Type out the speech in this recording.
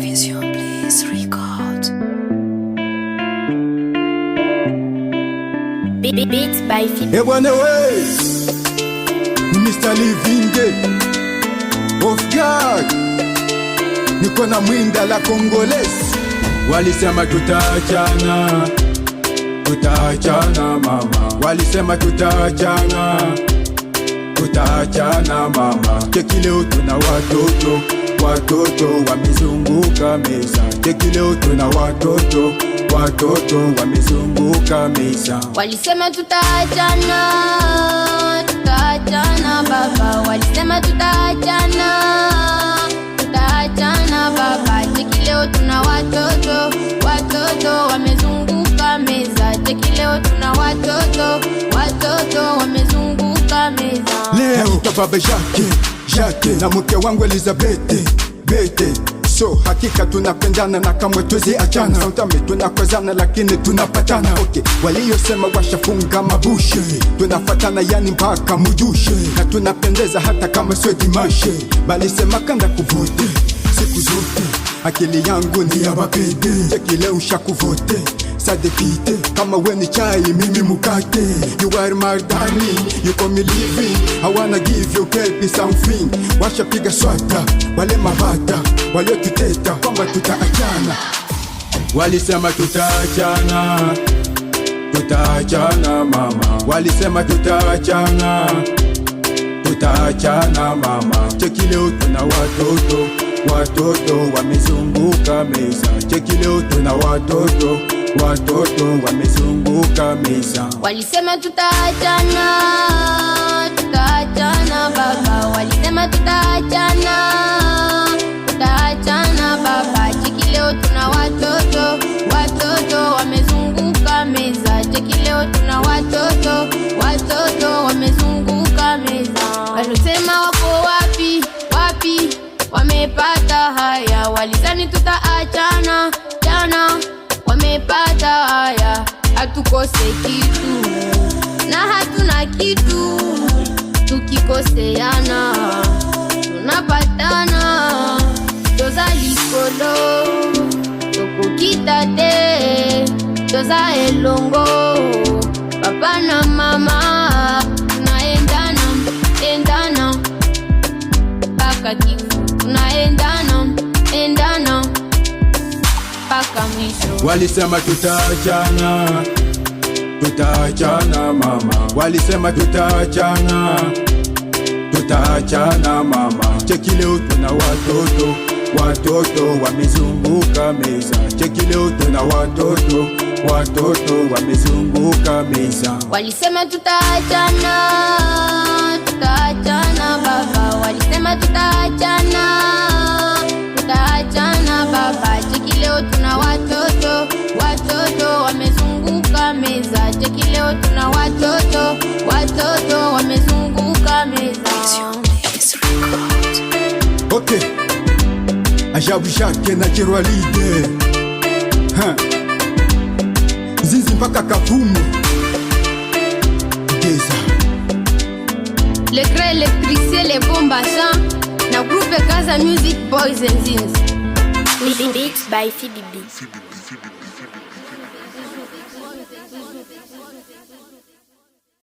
Vision Bliss Record. Beats by Phoebe. Ebwane we Mr. Livinge of God, niko na mwinda la Congolese. Walisema tutaachana, tutaachana mama. Walisema tutaachana, tutaachana mama. Cheki leo tuna watoto, watoto wamezunguka meza. Cheki leo tuna watoto, watoto wamezunguka meza. Walisema tutaachana, tutaachana baba. Walisema tutaachana, tutaachana baba. Cheki leo tuna watoto, watoto wamezunguka meza. Cheki leo tuna watoto, watoto wamezunguka meza. Leo baba Jacques na mke wangu Elizabeth Bete. So hakika tunapendana na kamwe tuwezi achana. Sometimes tunakwazana lakini tunapatana. Okay, waliosema washafunga mabushe, tunafatana yani mpaka mujushe. Na tunapendeza hata kama sio dimashe. Bali sema kanda kuvote siku zote. Akili yangu ni ya bapede. Cheki leo shakuvote sadepite. Kama we ni chai mimi mukate. You are my darling, you call me living. I wanna give you baby something. Washapiga swata, wale mabata wale tuteta kwamba tutaachana. Walisema tutaachana, tutaachana mama. Walisema tutaachana, tutaachana mama. Cheki leo tuna watoto, watoto wamezunguka meza. Cheki leo tuna watoto, watoto wamezunguka meza. Walisema tutaachana, tutaachana baba. Walisema tutaachana, tutaachana baba. Cheki leo tuna watoto, watoto wamezunguka meza. Cheki leo tuna watoto, watoto wamezunguka meza. Walisema wako wapi, wapi, wamepata haya. Walizani tutaachana, jana wamepata haya. Hatukose kitu na hatuna kitu. Tukikoseana tunapatana. Toza likolo tokokita te. Toza elongo papa na mama. Tunaendana, endana paka kifo. Tunaendana, endana paka mwisho. Walisema tutaachana, tutaachana mama. Walisema tutaachana, tutaachana mama. Cheki leo tuna watoto, watoto wamezunguka meza. Cheki leo tuna watoto, watoto wamezunguka meza. Walisema tutaachana, tutaachana baba. Walisema tutaachana, tutaachana baba. Cheki leo tuna watoto, watoto wamezunguka meza. Cheki leo tuna watoto, watoto wamezunguka meza. Vision Bliss Record. Okay, Ajabu Jacques na Kirwa Leader Zizi mpaka Kavumu Geza. Le Grand Électricien, les bombes à chant. Na groupe Gaza Music Boys and Zins. Beats by Phoebe.